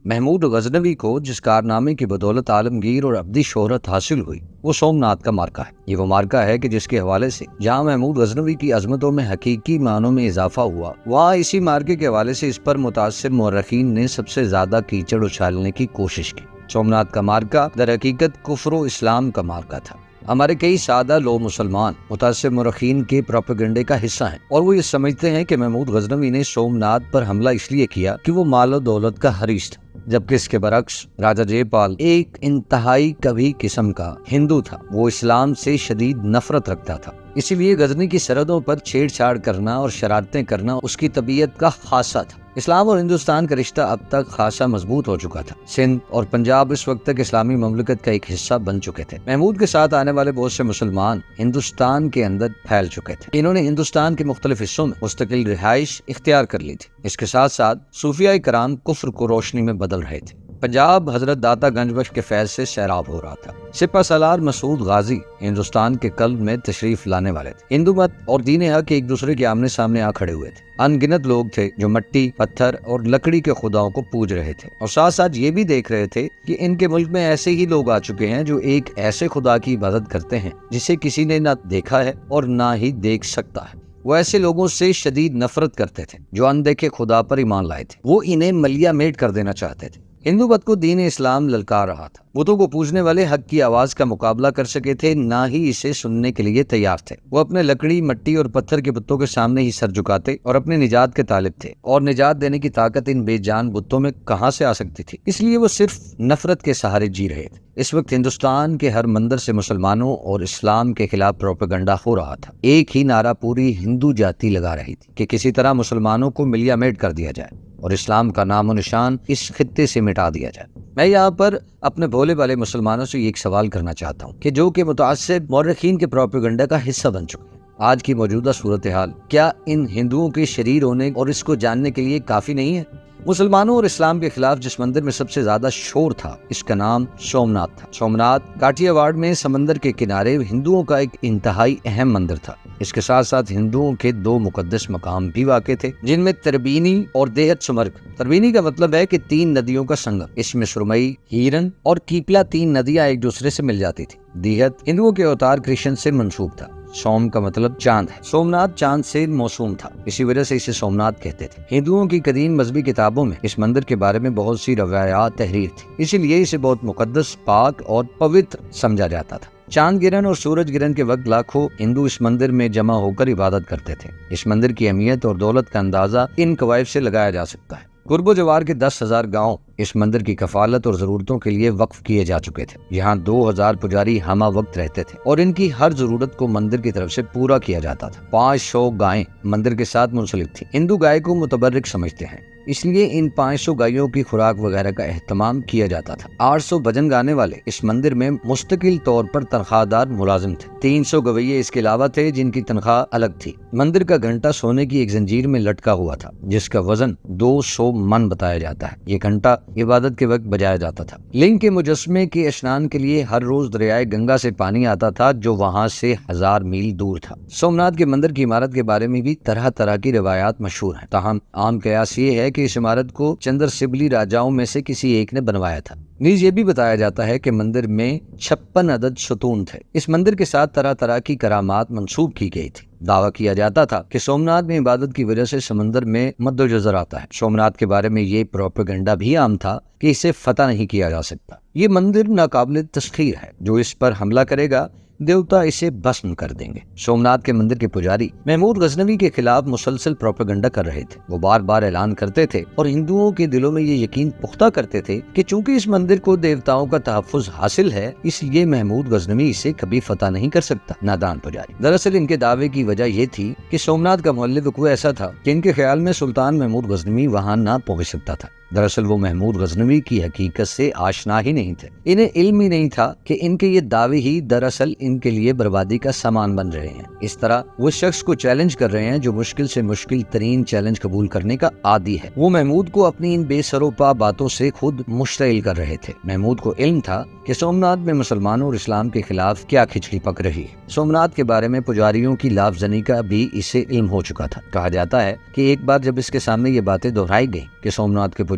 محمود غزنوی کو جس کارنامے کی بدولت عالمگیر اور ابدی شہرت حاصل ہوئی وہ سومنات کا مارکا ہے۔ یہ وہ مارکا ہے کہ جس کے حوالے سے جہاں محمود غزنوی کی عظمتوں میں حقیقی معنوں میں اضافہ ہوا، وہاں اسی مارکے کے حوالے سے اس پر متعصب مورخین نے سب سے زیادہ کیچڑ اچھالنے کی کوشش کی۔ سومنات کا مارکا در حقیقت کفر و اسلام کا مارکا تھا۔ ہمارے کئی سادہ لو مسلمان متعصب مورخین کے پروپیگنڈے کا حصہ ہیں اور وہ یہ سمجھتے ہیں کہ محمود غزنوی نے سومنات پر حملہ اس لیے کیا کہ وہ مال و دولت کا حریص تھا، جبکہ اس کے برعکس راجا جے پال ایک انتہائی کبھی قسم کا ہندو تھا۔ وہ اسلام سے شدید نفرت رکھتا تھا، اسی لیے غزنی کی سرحدوں پر چھیڑ چھاڑ کرنا اور شرارتیں کرنا اس کی طبیعت کا خاصہ تھا۔ اسلام اور ہندوستان کا رشتہ اب تک خاصا مضبوط ہو چکا تھا۔ سندھ اور پنجاب اس وقت تک اسلامی مملکت کا ایک حصہ بن چکے تھے۔ محمود کے ساتھ آنے والے بہت سے مسلمان ہندوستان کے اندر پھیل چکے تھے۔ انہوں نے ہندوستان کے مختلف حصوں میں مستقل رہائش اختیار کر لی تھی۔ اس کے ساتھ ساتھ صوفیاء کرام کفر کو روشنی میں بدل رہے تھے۔ پنجاب حضرت داتا گنج بخش کے فیض سے سیراب ہو رہا تھا۔ سپہ سالار مسعود غازی ہندوستان کے قلب میں تشریف لانے والے تھے۔ ہندو مت اور دین حق ایک دوسرے کے آمنے سامنے آ کھڑے ہوئے تھے۔ ان گنت لوگ تھے جو مٹی، پتھر اور لکڑی کے خداؤں کو پوج رہے تھے، اور ساتھ ساتھ یہ بھی دیکھ رہے تھے کہ ان کے ملک میں ایسے ہی لوگ آ چکے ہیں جو ایک ایسے خدا کی عبادت کرتے ہیں جسے کسی نے نہ دیکھا ہے اور نہ ہی دیکھ سکتا ہے۔ وہ ایسے لوگوں سے شدید نفرت کرتے تھے جو اندیکھے خدا پر ایمان لائے تھے۔ وہ انہیں ملیا میٹ کر دینا چاہتے تھے۔ ہندو مت کو دین اسلام للکار رہا تھا۔ بتوں کو پوجنے والے حق کی آواز کا مقابلہ کر سکے تھے، نہ ہی اسے سننے کے لیے تیار تھے۔ وہ اپنے لکڑی، مٹی اور پتھر کے بتوں کے سامنے ہی سر جھکاتے اور اپنے نجات کے طالب تھے، اور نجات دینے کی طاقت ان بے جان بتوں میں کہاں سے آ سکتی تھی؟ اس لیے وہ صرف نفرت کے سہارے جی رہے تھے۔ اس وقت ہندوستان کے ہر مندر سے مسلمانوں اور اسلام کے خلاف پروپیگنڈا ہو رہا تھا۔ ایک ہی نعرہ پوری ہندو جاتی لگا رہی تھی کہ کسی طرح مسلمانوں کو ملیا میٹ کر دیا جائے اور اسلام کا نام و نشان اس خطے سے مٹا دیا جائے۔ میں یہاں پر اپنے بھولے والے مسلمانوں سے ایک سوال کرنا چاہتا ہوں کہ جو کہ متعصب مورخین کے پروپیگنڈا کا حصہ بن چکے ہیں، آج کی موجودہ صورتحال کیا ان ہندوؤں کے شریر ہونے اور اس کو جاننے کے لیے کافی نہیں ہے؟ مسلمانوں اور اسلام کے خلاف جس مندر میں سب سے زیادہ شور تھا، اس کا نام سومنات تھا۔ سومنات کاٹیا واڑ میں سمندر کے کنارے ہندوؤں کا ایک انتہائی اہم مندر تھا۔ اس کے ساتھ ساتھ ہندوؤں کے دو مقدس مقام بھی واقع تھے، جن میں تربینی اور دیہت سمرگ۔ تربینی کا مطلب ہے کہ 3 ندیوں کا سنگم۔ اس میں سرمئی، ہیرن اور کیپلا 3 ندیاں ایک دوسرے سے مل جاتی تھی۔ دیہت ہندوؤں کے اوتار کرشن سے منسوب تھا۔ سوم کا مطلب چاند ہے۔ سومنات چاند سے موسوم تھا، اسی وجہ سے اسے سومنات کہتے تھے۔ ہندوؤں کی قدیم مذہبی کتابوں میں اس مندر کے بارے میں بہت سی روایات تحریر تھی، اسی لیے اسے بہت مقدس، پاک اور پوتر سمجھا جاتا تھا۔ چاند گرہن اور سورج گرہن کے وقت لاکھوں ہندو اس مندر میں جمع ہو کر عبادت کرتے تھے۔ اس مندر کی اہمیت اور دولت کا اندازہ ان قوائف سے لگایا جا سکتا ہے۔ قرب و جوار کے 10,000 گاؤں اس مندر کی کفالت اور ضرورتوں کے لیے وقف کیے جا چکے تھے۔ یہاں 2,000 پجاری ہمہ وقت رہتے تھے اور ان کی ہر ضرورت کو مندر کی طرف سے پورا کیا جاتا تھا۔ 500 گائیں مندر کے ساتھ منسلک تھیں۔ ہندو گائے کو متبرک سمجھتے ہیں، اس لیے ان 500 گائیوں کی خوراک وغیرہ کا اہتمام کیا جاتا تھا۔ 800 بھجن گانے والے اس مندر میں مستقل طور پر تنخواہ دار ملازم تھے۔ 300 گویے اس کے علاوہ تھے جن کی تنخواہ الگ تھی۔ مندر کا گھنٹا سونے کی ایک زنجیر میں لٹکا ہوا تھا جس کا وزن 200 من بتایا جاتا ہے۔ یہ گھنٹا عبادت کے وقت بجایا جاتا تھا۔ لنگ کے مجسمے کے اشنان کے لیے ہر روز دریائے گنگا سے پانی آتا تھا جو وہاں سے 1000 میل دور تھا۔ سومنات کے مندر کی عمارت کے بارے میں بھی طرح طرح کی روایات مشہور ہیں، تاہم عام قیاس یہ ہے کہ اس عمارت کو چندر سبلی راجاؤں میں سے کسی ایک نے بنوایا تھا۔ نیز یہ بھی بتایا جاتا ہے کہ مندر میں 56 عدد ستون تھے۔ اس مندر کے ساتھ طرح طرح کی کرامات منسوب کی گئی تھی۔ دعویٰ کیا جاتا تھا کہ سومنات میں عبادت کی وجہ سے سمندر میں مد و جزر آتا ہے۔ سومنات کے بارے میں یہ پروپیگنڈا بھی عام تھا کہ اسے فتح نہیں کیا جا سکتا۔ یہ مندر ناقابل تسخیر ہے، جو اس پر حملہ کرے گا دیوتا اسے بھسم کر دیں گے۔ سومنات کے مندر کے پجاری محمود غزنوی کے خلاف مسلسل پروپیگنڈا کر رہے تھے۔ وہ بار بار اعلان کرتے تھے اور ہندوؤں کے دلوں میں یہ یقین پختہ کرتے تھے کہ چونکہ اس مندر کو دیوتاؤں کا تحفظ حاصل ہے، اس لیے محمود غزنوی اسے کبھی فتح نہیں کر سکتا۔ نادان پجاری۔ دراصل ان کے دعوے کی وجہ یہ تھی کہ سومنات کا محل وقوع ایسا تھا کہ ان کے خیال میں سلطان محمود غزنوی وہاں نہ پہنچ سکتا تھا۔ دراصل وہ محمود غزنوی کی حقیقت سے آشنا ہی نہیں تھے۔ انہیں علم ہی نہیں تھا کہ ان کے یہ دعوے ہی دراصل ان کے لیے بربادی کا سامان بن رہے ہیں۔ اس طرح وہ شخص کو چیلنج کر رہے ہیں جو مشکل سے مشکل ترین چیلنج قبول کرنے کا عادی ہے۔ وہ محمود کو اپنی ان بے سر و پا باتوں سے خود مشتعل کر رہے تھے۔ محمود کو علم تھا کہ سومنات میں مسلمانوں اور اسلام کے خلاف کیا کھچڑی پک رہی ہے۔ سومنات کے بارے میں پجاریوں کی لافزنی کا بھی اسے علم ہو چکا تھا۔ کہا جاتا ہے کہ ایک بار جب اس کے سامنے یہ باتیں دہرائی گئیں کہ سومنات کے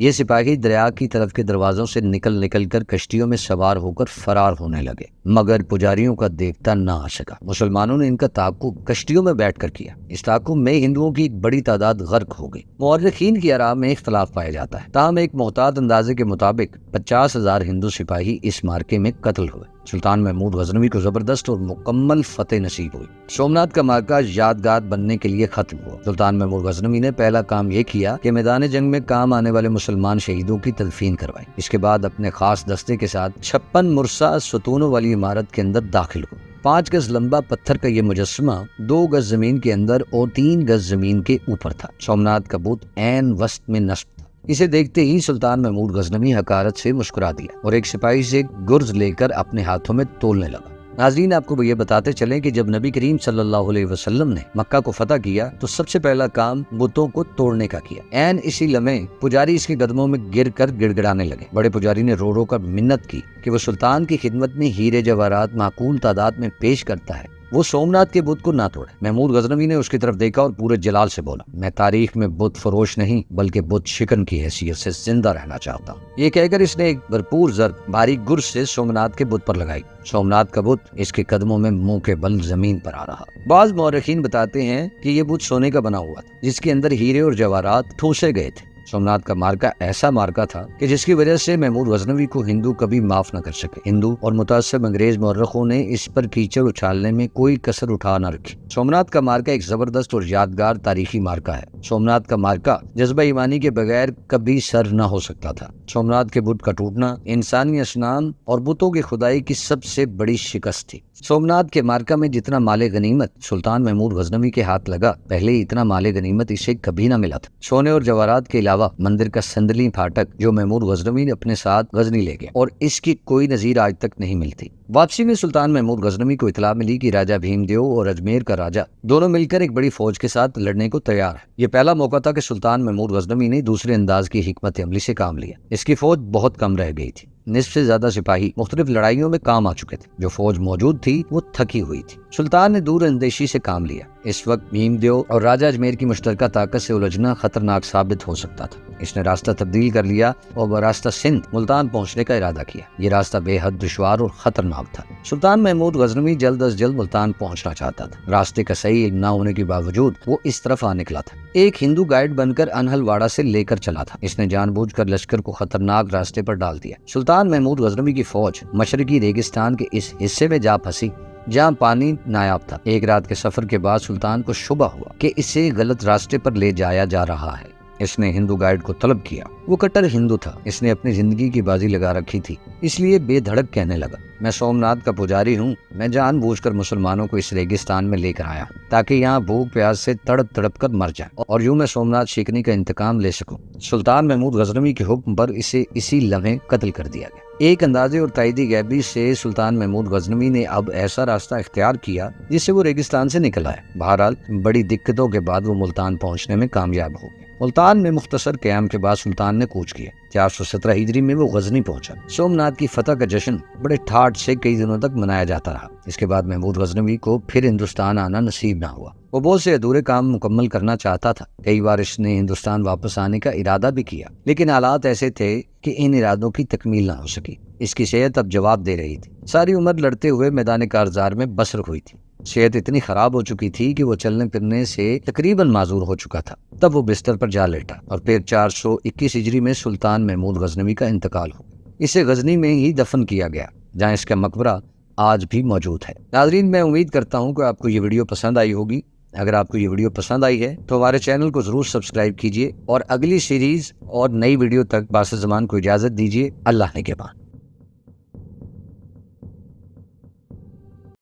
یہ سپاہی دریا کی طرف کے دروازوں سے نکل کر کشتیوں میں سوار ہو کر فرار ہونے لگے، مگر پجاریوں کا دیکھتا نہ آ سکا۔ مسلمانوں نے ان کا تعاقب کشتیوں میں بیٹھ کر کیا۔ اس تعاقب میں ہندوؤں کی ایک بڑی تعداد غرق ہو گئی۔ مورخین کی آراء میں اختلاف پایا جاتا ہے، تاہم ایک محتاط اندازے کے مطابق 50,000 ہندو سپاہی اس مارکے میں قتل ہوئے۔ سلطان محمود غزنوی کو زبردست اور مکمل فتح نصیب ہوئی۔ سومنات کا مارکہ یادگار بننے کے لیے ختم ہوا۔ سلطان محمود غزنوی نے پہلا کام یہ کیا کہ میدان جنگ میں کام آنے والے مسلمان شہیدوں کی تدفین کروائی۔ اس کے بعد اپنے خاص دستے کے ساتھ 56 مرصع ستونوں والی عمارت کے اندر داخل ہوا۔ 5 گز لمبا پتھر کا یہ مجسمہ 2 گز زمین کے اندر اور 3 گز زمین کے اوپر تھا۔ سومنات کا بت عین وسط میں نصب تھا۔ اسے دیکھتے ہی سلطان محمود غزنوی حقارت سے مسکرا دیا اور ایک سپاہی سے گرز لے کر اپنے ہاتھوں میں تولنے لگا۔ ناظرین، آپ کو یہ بتاتے چلیں کہ جب نبی کریم صلی اللہ علیہ وسلم نے مکہ کو فتح کیا تو سب سے پہلا کام بتوں کو توڑنے کا کیا۔ عین اسی لمحے پجاری اس کے قدموں میں گر کر گڑ گڑانے لگے۔ بڑے پجاری نے رو رو کر منت کی کہ وہ سلطان کی خدمت میں ہیرے جواہرات معقول تعداد میں پیش کرتا ہے، وہ سومنات کے بت کو نہ توڑے۔ محمود غزنوی نے اس کی طرف دیکھا اور پورے جلال سے بولا، میں تاریخ میں بت فروش نہیں بلکہ بت شکن کی حیثیت سے زندہ رہنا چاہتا ہوں۔ یہ کہہ کر اس نے ایک بھرپور ضرب باریک گرز سے سومنات کے بت پر لگائی۔ سومنات کا بت اس کے قدموں میں منہ کے بل زمین پر آ رہا۔ بعض مورخین بتاتے ہیں کہ یہ بت سونے کا بنا ہوا تھا جس کے اندر ہیرے اور جواہرات ٹھوسے گئے تھے۔ سومنات کا مارکہ ایسا مارکہ تھا کہ جس کی وجہ سے محمود غزنوی کو ہندو کبھی معاف نہ کر سکے۔ ہندو اور متعصب انگریز مورخوں نے اس پر کیچڑ اچھالنے میں کوئی کسر اٹھا نہ رکھی۔ سومنات کا مارکہ ایک زبردست اور یادگار تاریخی مارکہ ہے۔ سومنات کا مارکہ جذبہ ایمانی کے بغیر کبھی سر نہ ہو سکتا تھا۔ سومنات کے بت کا ٹوٹنا انسانی اصنام اور بتوں کی خدائی کی سب سے بڑی شکست تھی۔ سومنات کے مارکہ میں جتنا مال غنیمت سلطان محمود غزنوی کے ہاتھ لگا، پہلے اتنا مال غنیمت اسے کبھی نہ ملا تھا۔ سونے اور جواہرات کے علاوہ مندر کا سندلی پھاٹک جو محمود غزنوی نے اپنے ساتھ غزنی لے گیا اور اس کی کوئی نظیر آج تک نہیں ملتی۔ واپسی میں سلطان محمود غزنوی کو اطلاع ملی کہ راجہ بھیم دیو اور اجمیر کا راجہ دونوں مل کر ایک بڑی فوج کے ساتھ لڑنے کو تیار ہے۔ یہ پہلا موقع تھا کہ سلطان محمود غزنوی نے دوسرے انداز کی حکمت عملی سے کام لیا۔ اس کی فوج بہت کم رہ گئی تھی، نصف سے زیادہ سپاہی مختلف لڑائیوں میں کام آ چکے تھے۔ جو فوج موجود تھی وہ تھکی ہوئی تھی۔ سلطان نے دور اندیشی سے کام لیا۔ اس وقت بھیم دیو اور راجہ اجمیر کی مشترکہ طاقت سے الجھنا خطرناک ثابت ہو سکتا تھا۔ اس نے راستہ تبدیل کر لیا اور براستہ سندھ ملتان پہنچنے کا ارادہ کیا۔ یہ راستہ بے حد دشوار اور خطرناک تھا۔ سلطان محمود غزنوی جلد از جلد ملتان پہنچنا چاہتا تھا۔ راستے کا صحیح علم نہ ہونے کے باوجود وہ اس طرف آ نکلا تھا۔ ایک ہندو گائیڈ بن کر انہل واڑہ سے لے کر چلا تھا۔ اس نے جان بوجھ کر لشکر کو خطرناک راستے پر ڈال دیا۔ سلطان محمود غزنوی کی فوج مشرقی ریگستان کے اس حصے میں جا پھنسی جہاں پانی نایاب تھا۔ ایک رات کے سفر کے بعد سلطان کو شبہ ہوا کہ اسے غلط راستے پر لے جایا جا رہا ہے۔ اس نے ہندو گائیڈ کو طلب کیا۔ وہ کٹر ہندو تھا، اس نے اپنی زندگی کی بازی لگا رکھی تھی، اس لیے بے دھڑک کہنے لگا، میں سومنات کا پجاری ہوں، میں جان بوجھ کر مسلمانوں کو اس ریگستان میں لے کر آیا ہوں تاکہ یہاں بھوک پیاس سے تڑپ تڑپ کر مر جائیں اور یوں میں سومنات شکنی کا انتقام لے سکوں۔ سلطان محمود غزنوی کے حکم پر اسے اسی لمحے قتل کر دیا گیا۔ ایک اندازے اور تائیدی غیبی سے سلطان محمود غزنوی نے اب ایسا راستہ اختیار کیا جس سے وہ ریگستان سے نکل آیا۔ بہرحال بڑی دقتوں کے بعد وہ ملتان پہنچنے میں کامیاب ہو گیا۔ ملتان میں مختصر قیام کے بعد سلطان نے کوچ کیا۔ 417 ہجری میں وہ غزنی پہنچا۔ سومنات کی فتح کا جشن بڑے ٹھاٹ سے کئی دنوں تک منایا جاتا رہا۔ اس کے بعد محمود غزنوی کو پھر ہندوستان آنا نصیب نہ ہوا۔ وہ بہت سے ادھورے کام مکمل کرنا چاہتا تھا۔ کئی بار اس نے ہندوستان واپس آنے کا ارادہ بھی کیا، لیکن حالات ایسے تھے کہ ان ارادوں کی تکمیل نہ ہو سکی۔ اس کی صحت اب جواب دے رہی تھی۔ ساری عمر لڑتے ہوئے میدان کارزار میں بسر ہوئی تھی۔ صحت اتنی خراب ہو چکی تھی کہ وہ چلنے پھرنے سے تقریباً معذور ہو چکا تھا۔ تب وہ بستر پر جا لیٹا اور پھر 421 ہجری میں سلطان محمود غزنوی کا انتقال ہو۔ اسے غزنی میں ہی دفن کیا گیا جہاں اس کا مقبرہ آج بھی موجود ہے۔ ناظرین، میں امید کرتا ہوں کہ آپ کو یہ ویڈیو پسند آئی ہوگی۔ اگر آپ کو یہ ویڈیو پسند آئی ہے تو ہمارے چینل کو ضرور سبسکرائب کیجیے اور اگلی سیریز اور نئی ویڈیو تک باسط زمان کو اجازت دیجیے۔ اللہ نگہبان۔